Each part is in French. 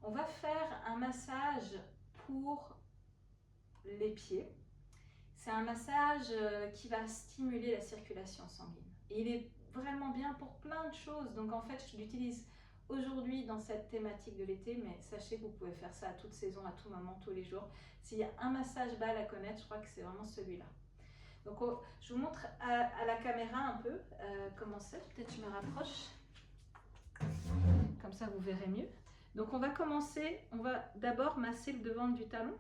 On va faire un massage pour les pieds. C'est un massage qui va stimuler la circulation sanguine. Et il est vraiment bien pour plein de choses. Donc en fait, je l'utilise aujourd'hui dans cette thématique de l'été, mais sachez que vous pouvez faire ça à toute saison, à tout moment, tous les jours. S'il y a un massage balle à connaître, je crois que c'est vraiment celui-là. Donc je vous montre à la caméra un peu comment c'est. Peut-être je me rapproche. Comme ça, vous verrez mieux. Donc on va commencer, on va d'abord masser le devant du talon.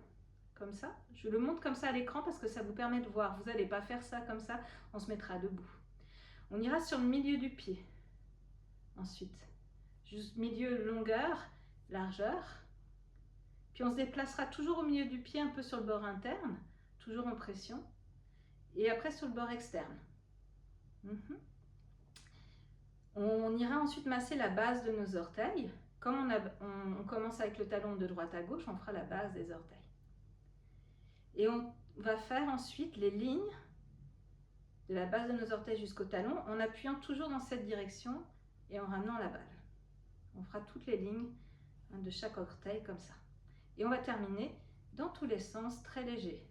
Comme ça, je le montre comme ça à l'écran parce que ça vous permet de voir. Vous n'allez pas faire ça comme ça, on se mettra debout. On ira sur le milieu du pied. Ensuite, juste milieu, longueur, largeur. Puis on se déplacera toujours au milieu du pied, un peu sur le bord interne, toujours en pression. Et après sur le bord externe. On ira ensuite masser la base de nos orteils. Comme on commence avec le talon de droite à gauche, on fera la base des orteils. Et on va faire ensuite les lignes de la base de nos orteils jusqu'au talon en appuyant toujours dans cette direction et en ramenant la balle. On fera toutes les lignes de chaque orteil comme ça. Et on va terminer dans tous les sens, très léger.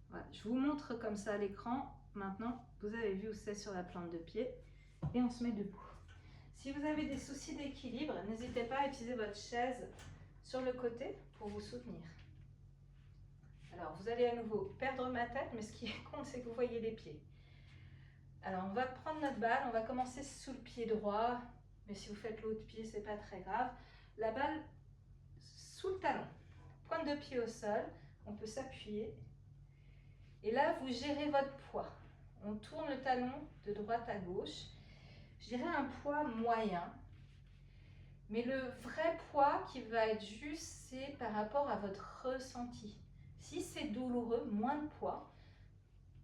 Voilà, je vous montre comme ça à l'écran. Maintenant, vous avez vu où c'est sur la plante de pied et on se met debout. Si vous avez des soucis d'équilibre, n'hésitez pas à utiliser votre chaise sur le côté pour vous soutenir. Alors, vous allez à nouveau perdre ma tête, mais ce qui est con, c'est que vous voyez les pieds. Alors, on va prendre notre balle, on va commencer sous le pied droit, mais si vous faites l'autre pied, c'est pas très grave. La balle sous le talon, pointe de pied au sol, on peut s'appuyer. Et là, vous gérez votre poids. On tourne le talon de droite à gauche. Je dirais un poids moyen. Mais le vrai poids qui va être juste, c'est par rapport à votre ressenti. Si c'est douloureux, moins de poids.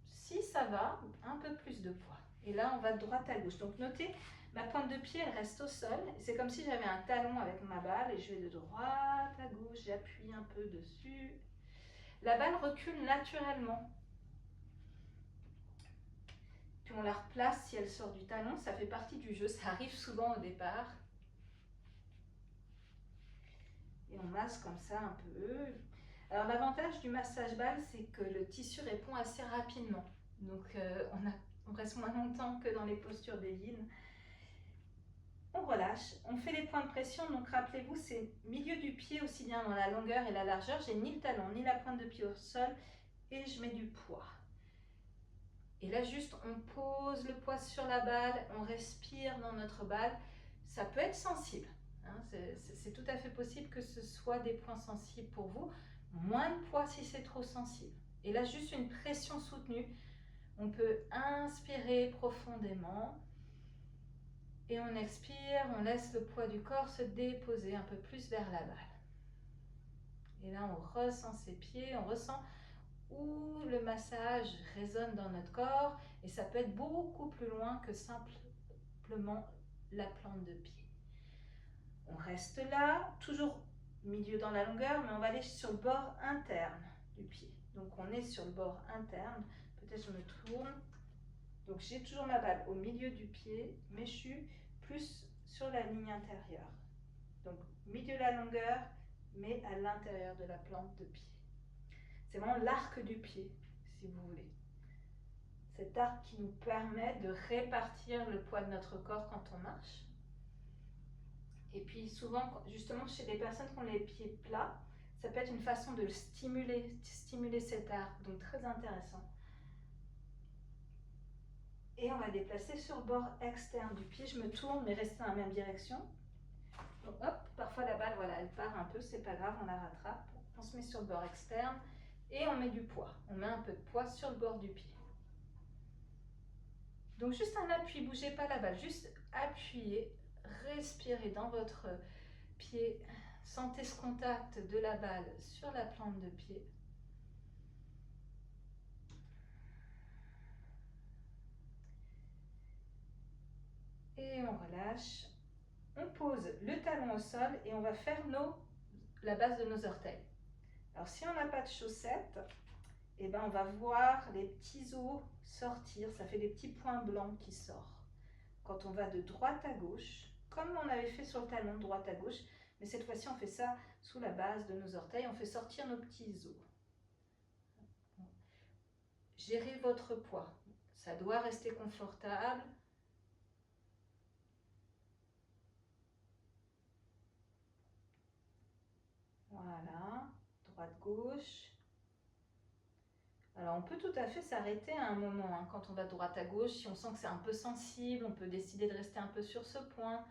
Si ça va, un peu plus de poids. Et là, on va de droite à gauche. Donc notez, ma pointe de pied, elle reste au sol. C'est comme si j'avais un talon avec ma balle et je vais de droite à gauche. J'appuie un peu dessus. La balle recule naturellement. Puis on la replace si elle sort du talon. Ça fait partie du jeu. Ça arrive souvent au départ. Et on masse comme ça un peu. Alors l'avantage du massage balle, c'est que le tissu répond assez rapidement. Donc on reste moins longtemps que dans les postures des yin. On relâche, on fait les points de pression. Donc rappelez-vous, c'est milieu du pied aussi bien dans la longueur et la largeur. J'ai ni le talon ni la pointe de pied au sol et je mets du poids. Et là juste on pose le poids sur la balle, on respire dans notre balle. Ça peut être sensible. C'est tout à fait possible que ce soit des points sensibles pour vous. Moins de poids si c'est trop sensible. Et là, juste une pression soutenue. On peut inspirer profondément. Et on expire, on laisse le poids du corps se déposer un peu plus vers la balle. Et là, on ressent ses pieds, on ressent où le massage résonne dans notre corps. Et ça peut être beaucoup plus loin que simplement la plante de pied. On reste là, toujours milieu dans la longueur, mais on va aller sur le bord interne du pied. Donc on est sur le bord interne, peut-être je me tourne. Donc j'ai toujours ma balle au milieu du pied, mais je suis plus sur la ligne intérieure. Donc milieu de la longueur, mais à l'intérieur de la plante de pied. C'est vraiment l'arc du pied, si vous voulez. Cet arc qui nous permet de répartir le poids de notre corps quand on marche. Et puis souvent, justement, chez les personnes qui ont les pieds plats, ça peut être une façon de stimuler cet arc, donc très intéressant. Et on va déplacer sur le bord externe du pied. Je me tourne, mais rester dans la même direction. Donc hop, parfois la balle, voilà, elle part un peu, c'est pas grave, on la rattrape. On se met sur le bord externe et on met du poids. On met un peu de poids sur le bord du pied. Donc juste un appui, bougez pas la balle, juste appuyez, respirez dans votre pied, sentez ce contact de la balle sur la plante de pied. Et on relâche. On pose le talon au sol et on va faire la base de nos orteils. Alors si on n'a pas de chaussettes, eh ben on va voir les petits os sortir. Ça fait des petits points blancs qui sortent. Quand on va de droite à gauche, comme on avait fait sur le talon, droite à gauche, Mais cette fois-ci, on fait ça sous la base de nos orteils. On fait sortir nos petits os. Gérez votre poids. Ça doit rester confortable. Voilà. Droite-gauche. Alors, on peut tout à fait s'arrêter à un moment, hein, quand on va de droite à gauche. Si on sent que c'est un peu sensible, on peut décider de rester un peu sur ce point.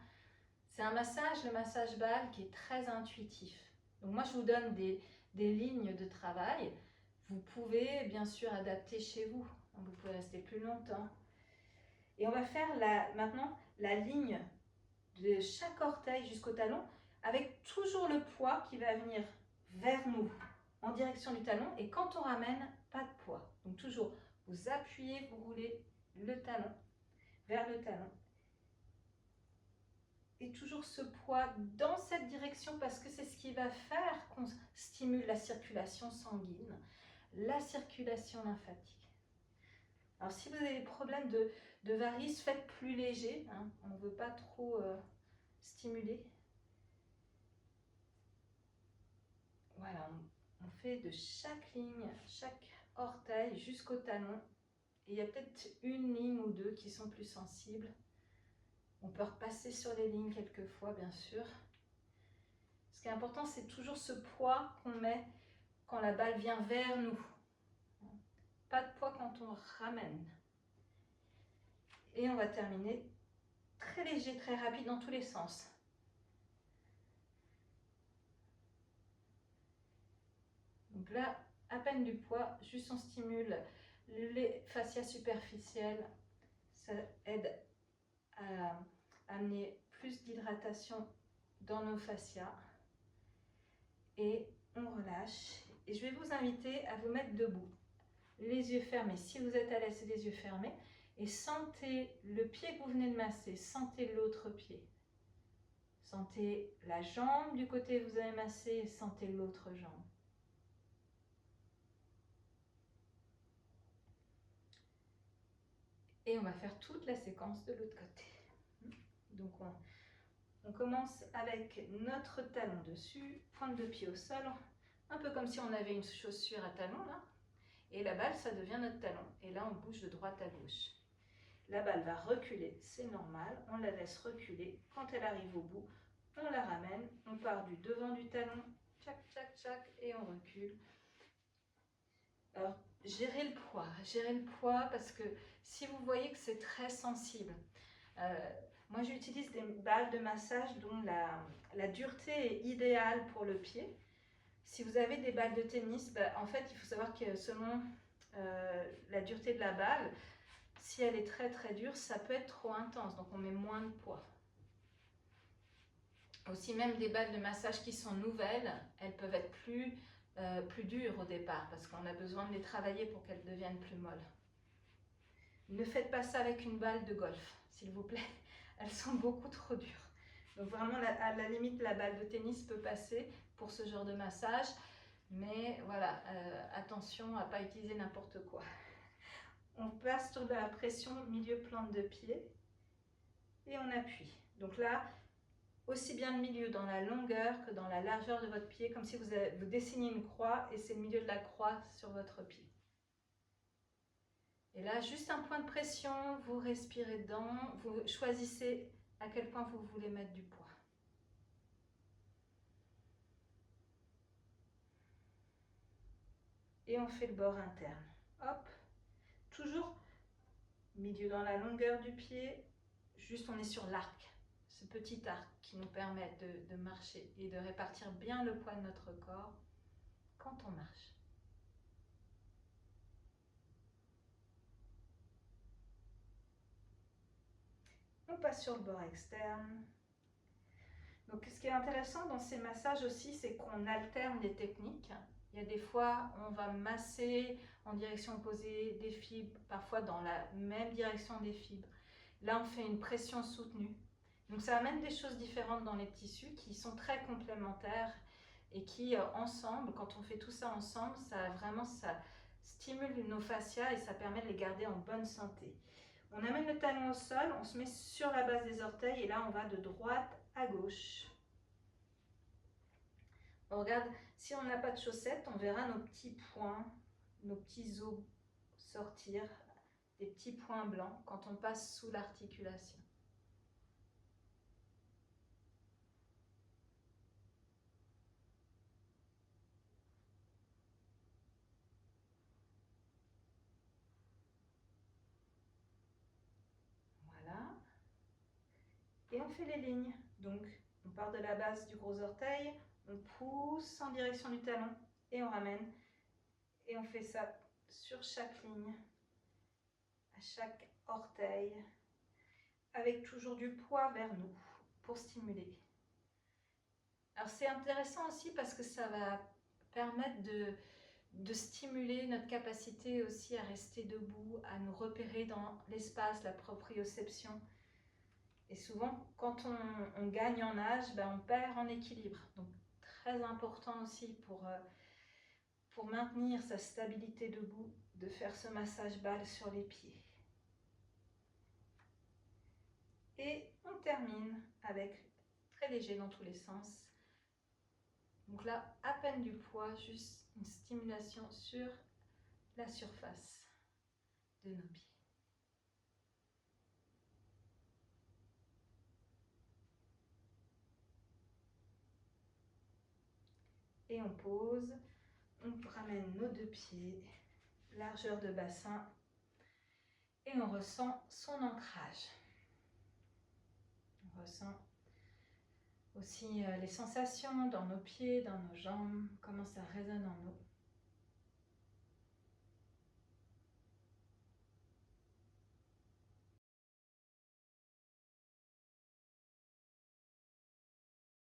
C'est un massage, le massage bal, qui est très intuitif. Donc moi, je vous donne des lignes de travail. Vous pouvez bien sûr adapter chez vous. Vous pouvez rester plus longtemps. Et on va faire maintenant la ligne de chaque orteil jusqu'au talon avec toujours le poids qui va venir vers nous en direction du talon. Et quand on ramène, pas de poids. Donc toujours, vous appuyez, vous roulez le talon vers le talon. Et toujours ce poids dans cette direction parce que c'est ce qui va faire qu'on stimule la circulation sanguine, la circulation lymphatique. Alors si vous avez des problèmes de varices, faites plus léger, hein, on ne veut pas trop stimuler. Voilà, on fait de chaque ligne, chaque orteil jusqu'au talon. Et il y a peut-être une ligne ou deux qui sont plus sensibles. On peut repasser sur les lignes quelquefois, bien sûr. Ce qui est important, c'est toujours ce poids qu'on met quand la balle vient vers nous. Pas de poids quand on ramène. Et on va terminer très léger, très rapide dans tous les sens. Donc là, à peine du poids, juste on stimule les fascias superficielles. Ça aide à amener plus d'hydratation dans nos fascias. Et on relâche. Et je vais vous inviter à vous mettre debout. Les yeux fermés. Si vous êtes à l'aise, les yeux fermés. Et sentez le pied que vous venez de masser. Sentez l'autre pied. Sentez la jambe du côté que vous avez massé et sentez l'autre jambe. Et on va faire toute la séquence de l'autre côté. Donc on commence avec notre talon dessus, pointe de pied au sol, un peu comme si on avait une chaussure à talons là. Et la balle, ça devient notre talon. Et là, on bouge de droite à gauche. La balle va reculer, c'est normal. On la laisse reculer. Quand elle arrive au bout, on la ramène. On part du devant du talon, tchac, tchac, tchac, et on recule. Alors, gérez le poids parce que si vous voyez que c'est très sensible, moi j'utilise des balles de massage dont la dureté est idéale pour le pied. Si vous avez des balles de tennis, en fait il faut savoir que selon la dureté de la balle, si elle est très très dure, ça peut être trop intense, donc on met moins de poids. Aussi même des balles de massage qui sont nouvelles, elles peuvent être plus dures au départ parce qu'on a besoin de les travailler pour qu'elles deviennent plus molles. Ne faites pas ça avec une balle de golf, s'il vous plaît. Elles sont beaucoup trop dures. Donc vraiment, à la limite, la balle de tennis peut passer pour ce genre de massage. Mais voilà, attention à ne pas utiliser n'importe quoi. On passe sur la pression milieu plante de pied et on appuie. Donc là, aussi bien le milieu dans la longueur que dans la largeur de votre pied, comme si vous dessinez une croix et c'est le milieu de la croix sur votre pied. Et là, juste un point de pression, vous respirez dedans, vous choisissez à quel point vous voulez mettre du poids. Et on fait le bord interne. Hop, toujours milieu dans la longueur du pied, juste on est sur l'arc, ce petit arc qui nous permet de marcher et de répartir bien le poids de notre corps quand on marche. On passe sur le bord externe. Donc, ce qui est intéressant dans ces massages aussi, c'est qu'on alterne les techniques. Il y a des fois, on va masser en direction opposée des fibres, parfois dans la même direction des fibres. Là, on fait une pression soutenue. Donc, ça amène des choses différentes dans les tissus qui sont très complémentaires et qui, ensemble, quand on fait tout ça ensemble, ça stimule nos fascias et ça permet de les garder en bonne santé. On amène le talon au sol, on se met sur la base des orteils et là, on va de droite à gauche. On regarde, si on n'a pas de chaussettes, on verra nos petits points, nos petits os sortir, des petits points blancs quand on passe sous l'articulation. Voilà. Et on fait les lignes. Donc, on part de la base du gros orteil, on pousse en direction du talon et on ramène. Et on fait ça sur chaque ligne, à chaque orteil, avec toujours du poids vers nous pour stimuler. Alors c'est intéressant aussi parce que ça va permettre de stimuler notre capacité aussi à rester debout, à nous repérer dans l'espace, la proprioception. Et souvent, quand on gagne en âge, on perd en équilibre. Donc très important aussi pour maintenir sa stabilité debout, de faire ce massage balle sur les pieds. Et on termine avec très léger dans tous les sens. Donc là, à peine du poids, juste une stimulation sur la surface de nos pieds. Et on pose, on ramène nos deux pieds, largeur de bassin, et on ressent son ancrage. On ressent aussi les sensations dans nos pieds, dans nos jambes, comment ça résonne en nous.